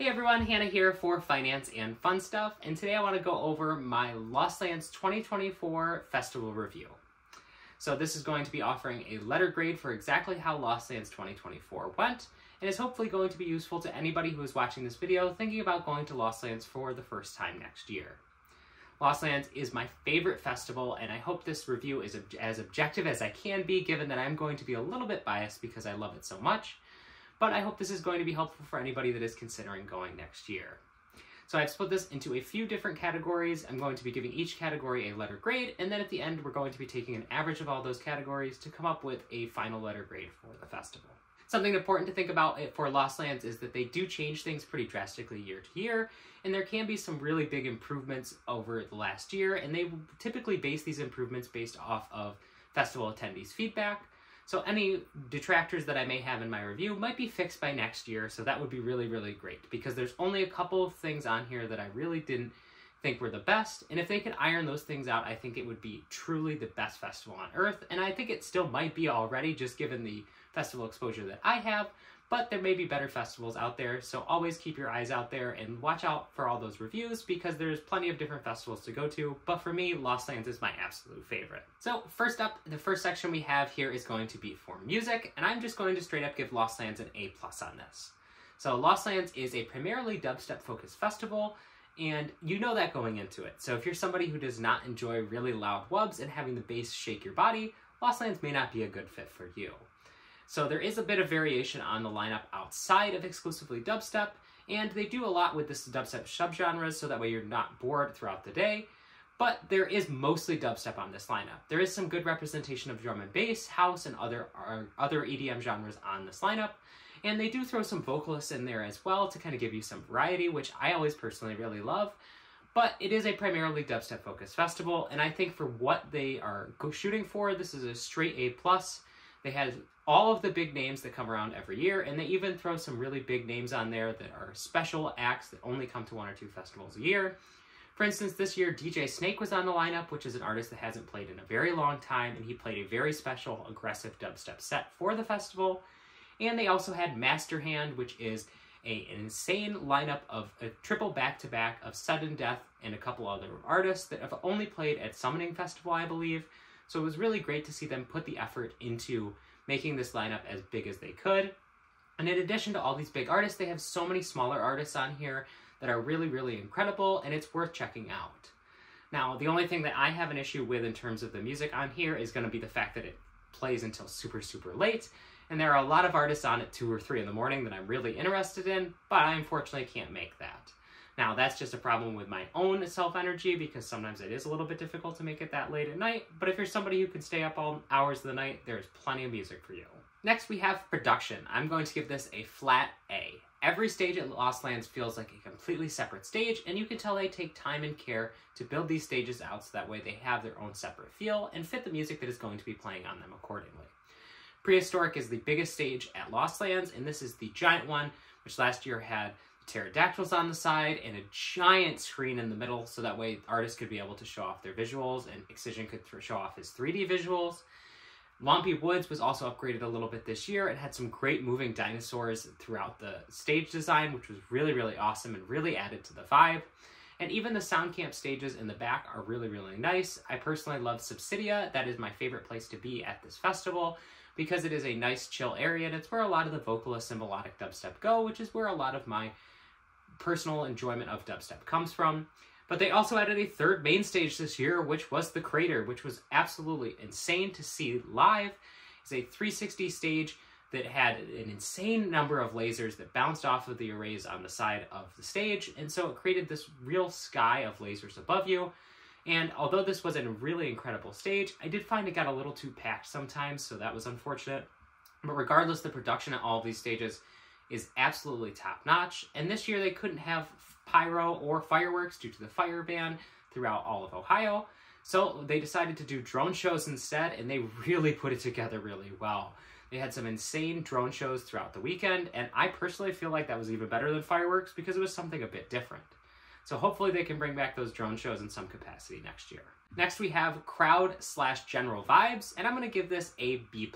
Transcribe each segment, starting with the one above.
Hey everyone, Hannah here for Finance and Fun Stuff, and today I want to go over my Lost Lands 2024 Festival Review. So this is going to be offering a letter grade for exactly how Lost Lands 2024 went, and is hopefully going to be useful to anybody who is watching this video thinking about going to Lost Lands for the first time next year. Lost Lands is my favorite festival, and I hope this review is as objective as I can be, given that I'm going to be a little bit biased because I love it so much. But I hope this is going to be helpful for anybody that is considering going next year. So I've split this into a few different categories. I'm going to be giving each category a letter grade, and then at the end we're going to be taking an average of all those categories to come up with a final letter grade for the festival. Something important to think about for Lost Lands is that they do change things pretty drastically year to year, and there can be some really big improvements over the last year, and they typically base these improvements based off of festival attendees' feedback. So any detractors that I may have in my review might be fixed by next year, so that would be really, really great, because there's only a couple of things on here that I really didn't think were the best, and if they could iron those things out, I think it would be truly the best festival on Earth, and I think it still might be already, just given the festival exposure that I have, but there may be better festivals out there, so always keep your eyes out there and watch out for all those reviews, because there's plenty of different festivals to go to, but for me, Lost Lands is my absolute favorite. So first up, the first section we have here is going to be for music, and I'm just going to straight up give Lost Lands an A+ on this. So Lost Lands is a primarily dubstep-focused festival, and you know that going into it. So if you're somebody who does not enjoy really loud wubs and having the bass shake your body, Lost Lands may not be a good fit for you. So there is a bit of variation on the lineup outside of exclusively dubstep, and they do a lot with this dubstep subgenres so that way you're not bored throughout the day, but there is mostly dubstep on this lineup. There is some good representation of drum and bass, house, and other EDM genres on this lineup, and they do throw some vocalists in there as well to kind of give you some variety, which I always personally really love. But it is a primarily dubstep-focused festival, and I think for what they are shooting for, this is a straight A+. They have all of the big names that come around every year, and they even throw some really big names on there that are special acts that only come to 1 or 2 festivals a year. For instance, this year DJ Snake was on the lineup, which is an artist that hasn't played in a very long time, and he played a very special, aggressive dubstep set for the festival. And they also had Masterhand, which is an insane lineup of a triple back-to-back of Sudden Death and a couple other artists that have only played at Summoning Festival, I believe. So it was really great to see them put the effort into making this lineup as big as they could. And in addition to all these big artists, they have so many smaller artists on here that are really, really incredible, and it's worth checking out. Now, the only thing that I have an issue with in terms of the music on here is going to be the fact that it plays until super, super late, and there are a lot of artists on at 2 or 3 in the morning that I'm really interested in, but I unfortunately can't make that. Now, that's just a problem with my own self-energy, because sometimes it is a little bit difficult to make it that late at night, but if you're somebody who can stay up all hours of the night, there's plenty of music for you. Next, we have production. I'm going to give this a flat A. Every stage at Lost Lands feels like a completely separate stage, and you can tell they take time and care to build these stages out so that way they have their own separate feel and fit the music that is going to be playing on them accordingly. Prehistoric is the biggest stage at Lost Lands, and this is the giant one, which last year had pterodactyls on the side and a giant screen in the middle, so that way artists could be able to show off their visuals and Excision could show off his 3D visuals. Lumpy Woods was also upgraded a little bit this year. It had some great moving dinosaurs throughout the stage design, which was really, really awesome and really added to the vibe. And even the sound camp stages in the back are really, really nice. I personally love Subsidia. That is my favorite place to be at this festival, because it is a nice chill area, and it's where a lot of the vocalists and melodic dubstep go, which is where a lot of my personal enjoyment of dubstep comes from. But they also added a third main stage this year, which was the Crater, which was absolutely insane to see live. It's a 360 stage that had an insane number of lasers that bounced off of the arrays on the side of the stage, and so it created this real sky of lasers above you. And although this was a really incredible stage, I did find it got a little too packed sometimes, so that was unfortunate. But regardless, the production at all of these stages is absolutely top-notch, and this year they couldn't have pyro or fireworks due to the fire ban throughout all of Ohio, so they decided to do drone shows instead, and they really put it together really well. They had some insane drone shows throughout the weekend, and I personally feel like that was even better than fireworks because it was something a bit different. So hopefully they can bring back those drone shows in some capacity next year. Next we have crowd/general vibes, and I'm going to give this a B+.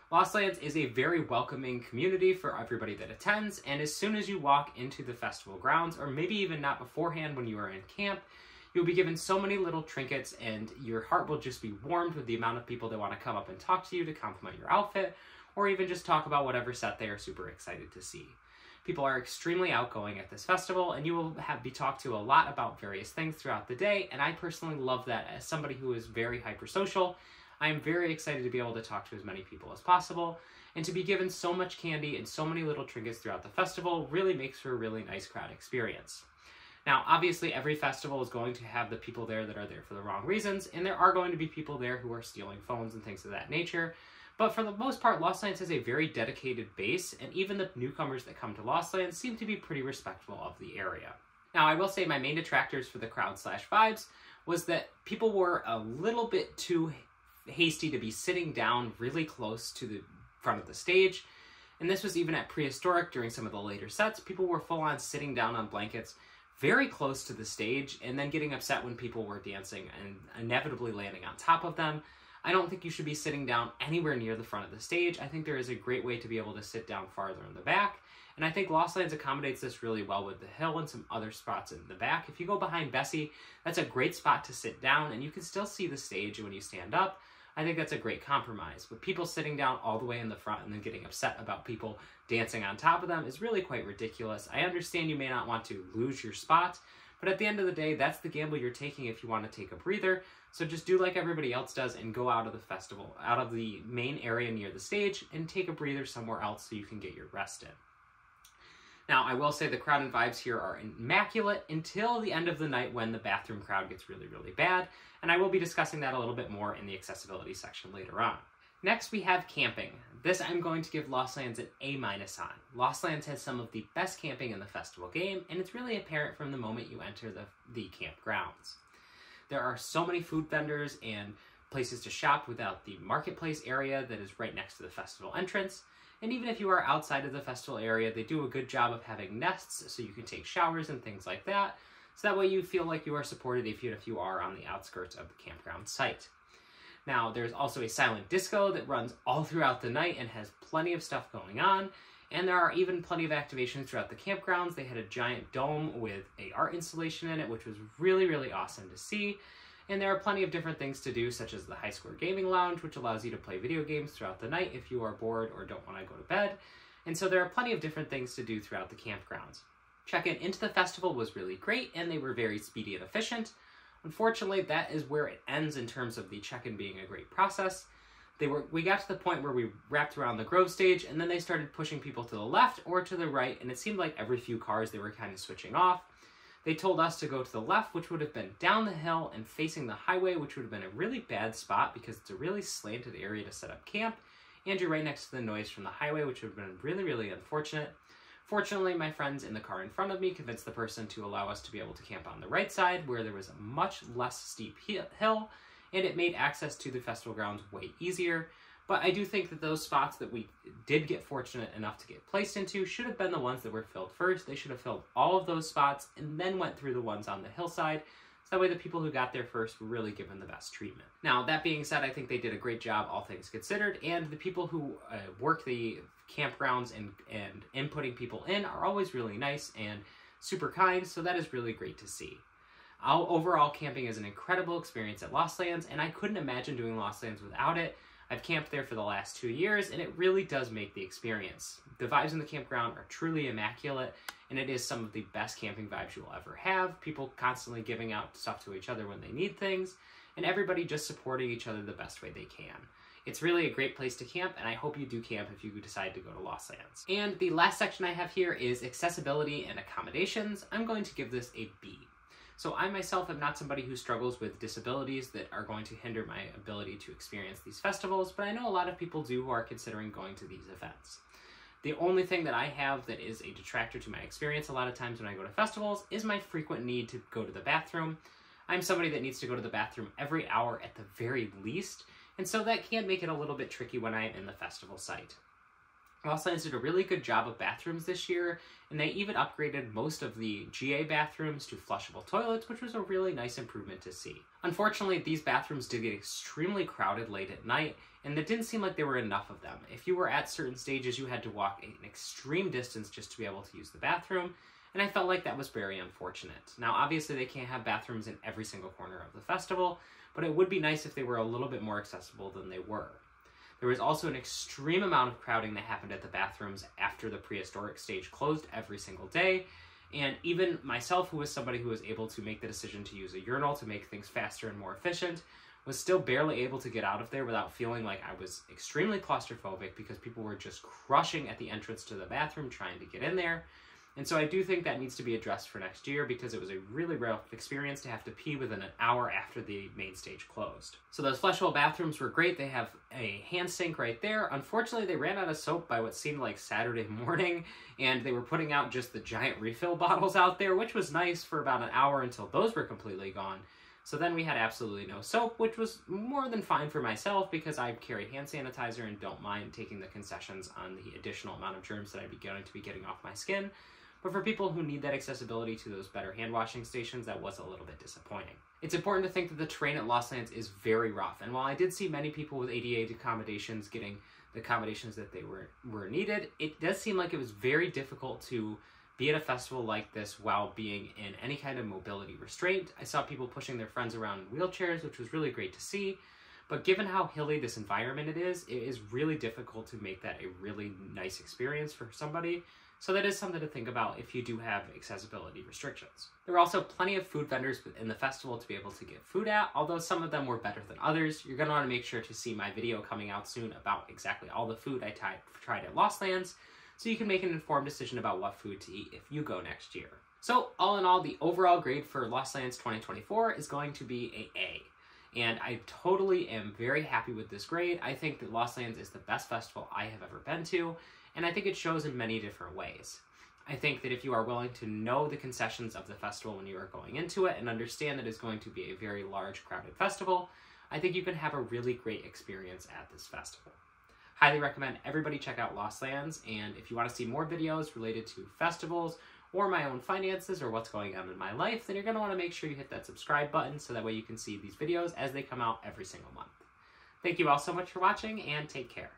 Lost Lands is a very welcoming community for everybody that attends, and as soon as you walk into the festival grounds, or maybe even not beforehand when you are in camp, you'll be given so many little trinkets, and your heart will just be warmed with the amount of people that want to come up and talk to you to compliment your outfit, or even just talk about whatever set they are super excited to see. People are extremely outgoing at this festival, and you will be talked to a lot about various things throughout the day, and I personally love that. As somebody who is very hypersocial, I am very excited to be able to talk to as many people as possible, and to be given so much candy and so many little trinkets throughout the festival really makes for a really nice crowd experience. Now, obviously, every festival is going to have the people there that are there for the wrong reasons, and there are going to be people there who are stealing phones and things of that nature. But for the most part, Lost Lands has a very dedicated base, and even the newcomers that come to Lost Lands seem to be pretty respectful of the area. Now, I will say my main detractors for the crowd/vibes was that people were a little bit too hasty to be sitting down really close to the front of the stage. And this was even at Prehistoric during some of the later sets. People were full on sitting down on blankets very close to the stage, and then getting upset when people were dancing and inevitably landing on top of them. I don't think you should be sitting down anywhere near the front of the stage. I think there is a great way to be able to sit down farther in the back, and I think Lost Lands accommodates this really well with the hill and some other spots in the back. If you go behind Bessie, that's a great spot to sit down, and you can still see the stage when you stand up. I think that's a great compromise. But people sitting down all the way in the front and then getting upset about people dancing on top of them is really quite ridiculous. I understand you may not want to lose your spot, but at the end of the day, that's the gamble you're taking if you want to take a breather. So just do like everybody else does and go out of the festival, out of the main area near the stage, and take a breather somewhere else so you can get your rest in. Now, I will say the crowd and vibes here are immaculate until the end of the night when the bathroom crowd gets really, really bad, and I will be discussing that a little bit more in the accessibility section later on. Next, we have camping. This I'm going to give Lost Lands an A- on. Lost Lands has some of the best camping in the festival game, and it's really apparent from the moment you enter the campgrounds. There are so many food vendors and places to shop without the marketplace area that is right next to the festival entrance. And even if you are outside of the festival area, they do a good job of having nests so you can take showers and things like that. So that way you feel like you are supported even if you are on the outskirts of the campground site. Now, there's also a silent disco that runs all throughout the night and has plenty of stuff going on. And there are even plenty of activations throughout the campgrounds. They had a giant dome with an art installation in it, which was really, really awesome to see. And there are plenty of different things to do, such as the High Score Gaming Lounge, which allows you to play video games throughout the night if you are bored or don't want to go to bed. And so there are plenty of different things to do throughout the campgrounds. Check-in into the festival was really great, and they were very speedy and efficient. Unfortunately, that is where it ends in terms of the check-in being a great process. We got to the point where we wrapped around the Grove stage, and then they started pushing people to the left or to the right, and it seemed like every few cars they were kind of switching off. They told us to go to the left, which would have been down the hill and facing the highway, which would have been a really bad spot because it's a really slanted area to set up camp, and you're right next to the noise from the highway, which would have been really, really unfortunate. Fortunately, my friends in the car in front of me convinced the person to allow us to be able to camp on the right side, where there was a much less steep hill, and it made access to the festival grounds way easier. But I do think that those spots that we did get fortunate enough to get placed into should have been the ones that were filled first. They should have filled all of those spots and then went through the ones on the hillside. So that way the people who got there first were really given the best treatment. Now, that being said, I think they did a great job, all things considered, and the people who work the campgrounds and inputting people in are always really nice and super kind, so that is really great to see. Overall, camping is an incredible experience at Lost Lands, and I couldn't imagine doing Lost Lands without it. I've camped there for the last 2 years, and it really does make the experience. The vibes in the campground are truly immaculate, and it is some of the best camping vibes you will ever have. People constantly giving out stuff to each other when they need things, and everybody just supporting each other the best way they can. It's really a great place to camp, and I hope you do camp if you decide to go to Lost Lands. And the last section I have here is accessibility and accommodations. I'm going to give this a B. So I myself am not somebody who struggles with disabilities that are going to hinder my ability to experience these festivals, but I know a lot of people do who are considering going to these events. The only thing that I have that is a detractor to my experience a lot of times when I go to festivals is my frequent need to go to the bathroom. I'm somebody that needs to go to the bathroom every hour at the very least, and so that can make it a little bit tricky when I'm in the festival site. Lost Lands did a really good job of bathrooms this year, and they even upgraded most of the GA bathrooms to flushable toilets, which was a really nice improvement to see. Unfortunately, these bathrooms did get extremely crowded late at night, and it didn't seem like there were enough of them. If you were at certain stages, you had to walk an extreme distance just to be able to use the bathroom, and I felt like that was very unfortunate. Now, obviously, they can't have bathrooms in every single corner of the festival, but it would be nice if they were a little bit more accessible than they were. There was also an extreme amount of crowding that happened at the bathrooms after the prehistoric stage closed every single day, and even myself, who was somebody who was able to make the decision to use a urinal to make things faster and more efficient, was still barely able to get out of there without feeling like I was extremely claustrophobic because people were just crushing at the entrance to the bathroom trying to get in there. And so I do think that needs to be addressed for next year because it was a really rough experience to have to pee within an hour after the main stage closed. So those flushable bathrooms were great. They have a hand sink right there. Unfortunately, they ran out of soap by what seemed like Saturday morning, and they were putting out just the giant refill bottles out there, which was nice for about an hour until those were completely gone. So then we had absolutely no soap, which was more than fine for myself because I carry hand sanitizer and don't mind taking the concessions on the additional amount of germs that I'd be going to be getting off my skin. But for people who need that accessibility to those better hand washing stations, that was a little bit disappointing. It's important to think that the terrain at Lost Lands is very rough, and while I did see many people with ADA accommodations getting the accommodations that they were needed, it does seem like it was very difficult to be at a festival like this while being in any kind of mobility restraint. I saw people pushing their friends around in wheelchairs, which was really great to see. But given how hilly this environment it is really difficult to make that a really nice experience for somebody. So that is something to think about if you do have accessibility restrictions. There were also plenty of food vendors within the festival to be able to get food at, although some of them were better than others. You're going to want to make sure to see my video coming out soon about exactly all the food I tried at Lost Lands, so you can make an informed decision about what food to eat if you go next year. So all in all, the overall grade for Lost Lands 2024 is going to be an A. And I totally am very happy with this grade. I think that Lost Lands is the best festival I have ever been to, and I think it shows in many different ways. I think that if you are willing to know the concessions of the festival when you are going into it and understand that it's going to be a very large, crowded festival, I think you can have a really great experience at this festival. Highly recommend everybody check out Lost Lands, and if you want to see more videos related to festivals or my own finances or what's going on in my life, then you're going to want to make sure you hit that subscribe button so that way you can see these videos as they come out every single month. Thank you all so much for watching, and take care.